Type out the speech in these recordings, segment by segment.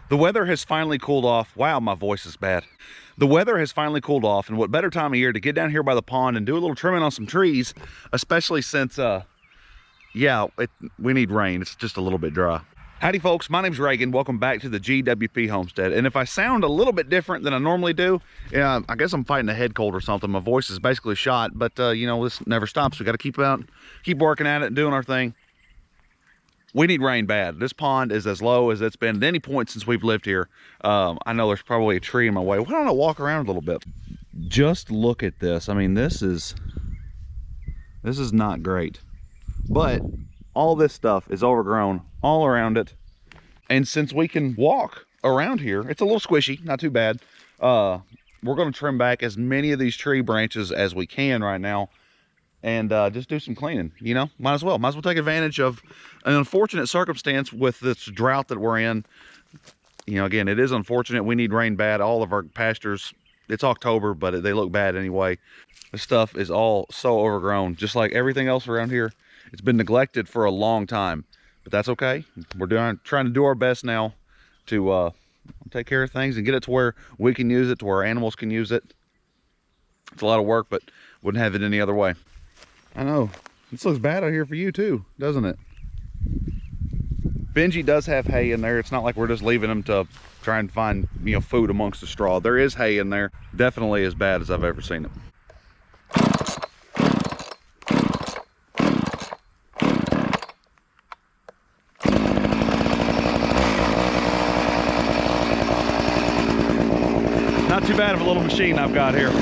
The weather has finally cooled off. Wow, my voice is bad. The weather has finally cooled off, and what better time of year to get down here by the pond and do a little trimming on some trees, especially since, we need rain. It's just a little bit dry. Howdy folks, my name's Reagan. Welcome back to the GWP Homestead. And if I sound a little bit different than I normally do, I guess I'm fighting a head cold or something. My voice is basically shot, but this never stops. We got to keep working at it and doing our thing. We need rain bad. This pond is as low as it's been at any point since we've lived here. I know there's probably a tree in my way. Why don't I walk around a little bit? Just look at this. I mean, this is not great. But all this stuff is overgrown all around it. And since we can walk around here, it's a little squishy, not too bad. We're going to trim back as many of these tree branches as we can right now and just do some cleaning. Might as well take advantage of an unfortunate circumstance with this drought that we're in. Again, it is unfortunate. We need rain bad. All of our pastures, it's October, but they look bad anyway. This stuff is all so overgrown, just like everything else around here. It's been neglected for a long time, but that's okay. We're trying to do our best now to take care of things and get it to where we can use it, to where animals can use it. It's a lot of work, but wouldn't have it any other way. I know. This looks bad out here for you too, doesn't it? Benji does have hay in there. It's not like we're just leaving him to try and find, food amongst the straw. There is hay in there. Definitely as bad as I've ever seen it. Not too bad of a little machine I've got here.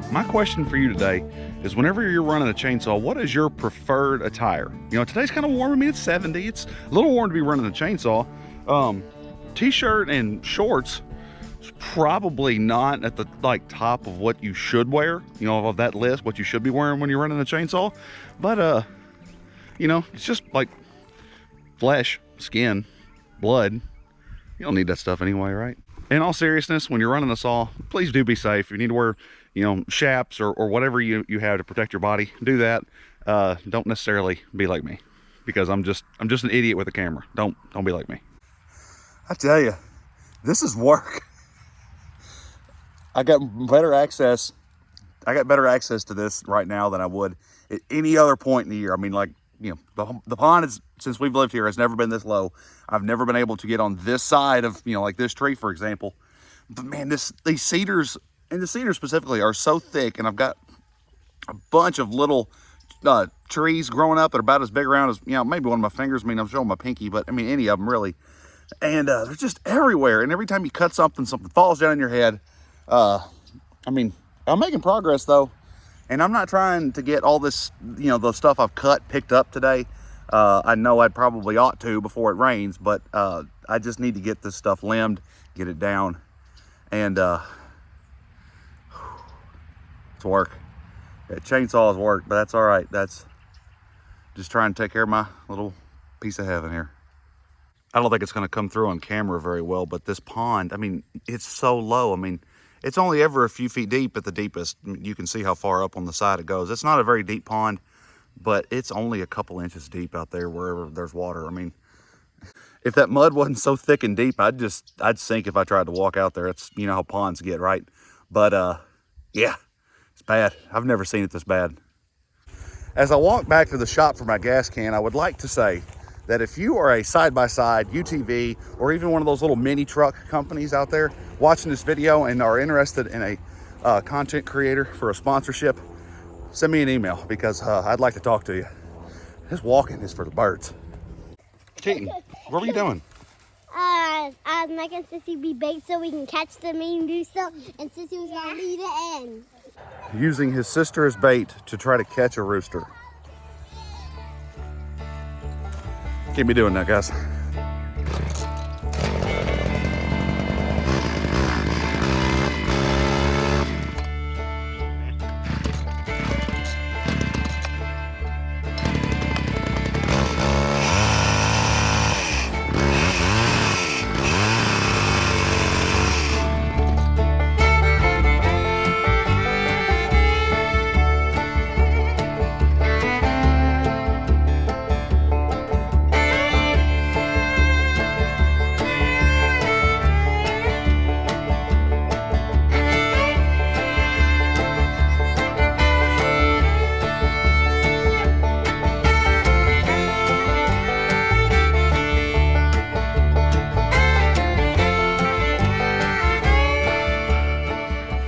My question for you today is, whenever you're running a chainsaw, what is your preferred attire? Today's kind of warm. I mean, it's 70. It's a little warm to be running a chainsaw. T-shirt and shorts is probably not at the top of what you should wear, of that list, what you should be wearing when you're running a chainsaw. But, it's just like flesh, skin, blood. You don't need that stuff anyway, right? In all seriousness, when you're running a saw, please do be safe. You need to wear chaps or whatever you have to protect your body. Do that. Don't necessarily be like me, because I'm just an idiot with a camera. Don't be like me. I tell you, this is work. I got better access to this right now than I would at any other point in the year. I mean, the pond is, since we've lived here, has never been this low. I've never been able to get on this side of, like this tree, for example. But man, these cedars, and the cedars specifically, are so thick, and I've got a bunch of little trees growing up that are about as big around as, maybe one of my fingers. I mean, I'm showing my pinky, but I mean, any of them really. And they're just everywhere. And every time you cut something falls down in your head. I mean, I'm making progress though. And I'm not trying to get all this, the stuff I've cut picked up today. I know I probably ought to before it rains, but I just need to get this stuff limbed, get it down. And it's work. Chainsaws work, but that's all right. That's just trying to take care of my little piece of heaven here. I don't think it's going to come through on camera very well, but this pond, I mean, it's so low. I mean, it's only ever a few feet deep at the deepest. You can see how far up on the side it goes. It's not a very deep pond, but it's only a couple inches deep out there wherever there's water. I mean, if that mud wasn't so thick and deep, I'd sink if I tried to walk out there. It's, how ponds get, right? But yeah, it's bad. I've never seen it this bad. As I walk back to the shop for my gas can, I would like to say that if you are a side-by-side, UTV, or even one of those little mini truck companies out there watching this video and are interested in a content creator for a sponsorship, send me an email, because I'd like to talk to you. This walking is for the birds. Keaton, what were you doing? I was making Sissy be bait so we can catch them and do stuff, and Sissy was going to lead it in. Using his sister as bait to try to catch a rooster. Keep me doing that, guys.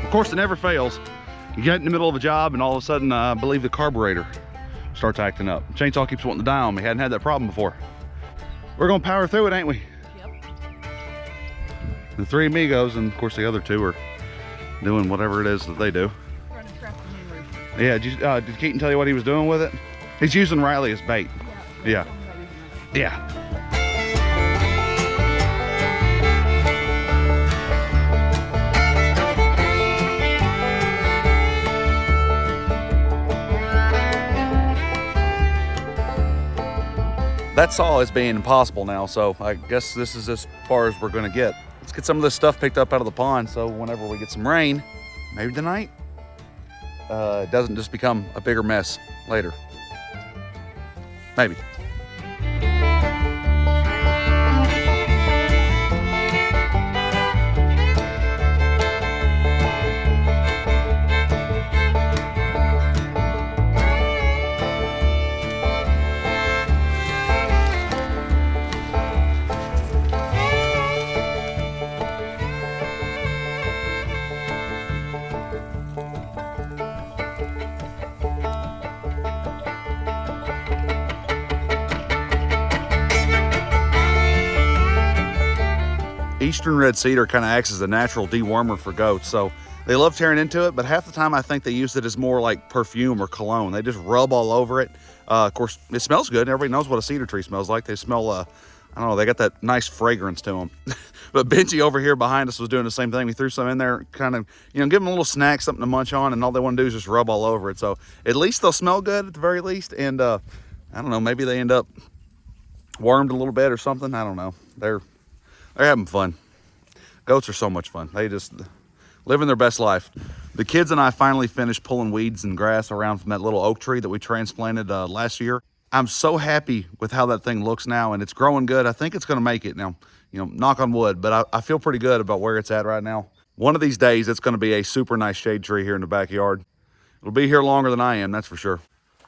Of course, it never fails. You get in the middle of a job and all of a sudden, I believe the carburetor starts acting up. Chainsaw keeps wanting to die on me. Hadn't had that problem before. We're gonna power through it, ain't we? Yep. The three amigos, and of course the other two are doing whatever it is that they do. Trying to trap the moon roof. Yeah, did Keaton tell you what he was doing with it? He's using Riley as bait. Yeah. Yeah. That saw is being impossible now, so I guess this is as far as we're gonna get. Let's get some of this stuff picked up out of the pond, so whenever we get some rain, maybe tonight, it doesn't just become a bigger mess later. Maybe. Eastern red cedar kind of acts as a natural dewormer for goats, so they love tearing into it, but half the time I think they use it as more like perfume or cologne. They just rub all over it. Of course, it smells good. Everybody knows what a cedar tree smells like. They smell, I don't know, they got that nice fragrance to them. But Benji over here behind us was doing the same thing. We threw some in there, kind of, you know, give them a little snack, something to munch on, and all they want to do is just rub all over it. So at least they'll smell good at the very least, and I don't know, maybe they end up wormed a little bit or something. I don't know. They're having fun. Goats are so much fun. They just living their best life. The kids and I finally finished pulling weeds and grass around from that little oak tree that we transplanted last year. I'm so happy with how that thing looks now, and it's growing good. I think it's going to make it now. You know, knock on wood, but I feel pretty good about where it's at right now. One of these days, it's going to be a super nice shade tree here in the backyard. It'll be here longer than I am, that's for sure.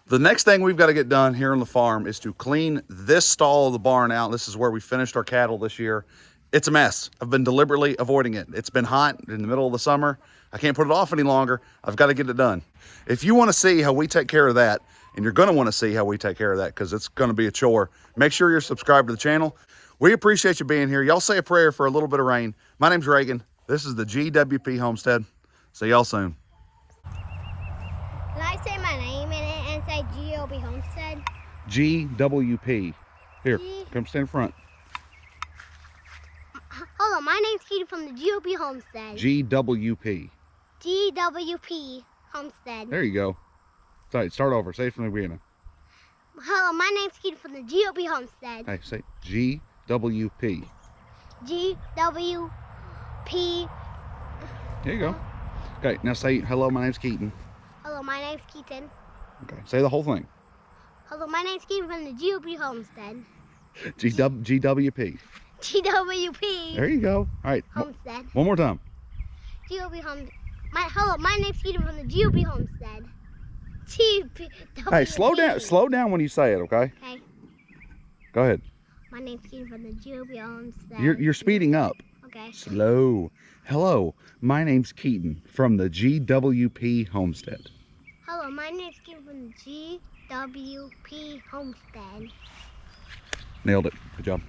The next thing we've got to get done here on the farm is to clean this stall of the barn out. This is where we finished our cattle this year. It's a mess. I've been deliberately avoiding it. It's been hot in the middle of the summer. I can't put it off any longer. I've got to get it done. If you want to see how we take care of that, and you're going to want to see how we take care of that because it's going to be a chore, make sure you're subscribed to the channel. We appreciate you being here. Y'all say a prayer for a little bit of rain. My name's Reagan. This is the GWP Homestead. See y'all soon. Can I say my name in it and say GOB Homestead? GWP. Here, come stand in front. Hold on, my name's Keaton from the GOB Homestead. GWP. GWP Homestead. There you go. Sorry, start over. Say it from the beginning. Hello, my name's Keaton from the GOB Homestead. Hey, say GWP. GWP. There you go. Okay, now say, hello, my name's Keaton. Hello, my name's Keaton. Okay, say the whole thing. Hello, my name's Keaton from the GOB Homestead. GWP. GWP. There you go. All right. Homestead. One more time. GOB Homestead. Hello, my name's Keaton from the GOB Homestead. Hey, slow down. Slow down when you say it, okay? Okay. Go ahead. My name's Keaton from the GOB Homestead. You're speeding up. Okay. Slow. Hello, my name's Keaton from the GWP Homestead. Hello, my name's Keaton from the GWP Homestead. Nailed it. Good job.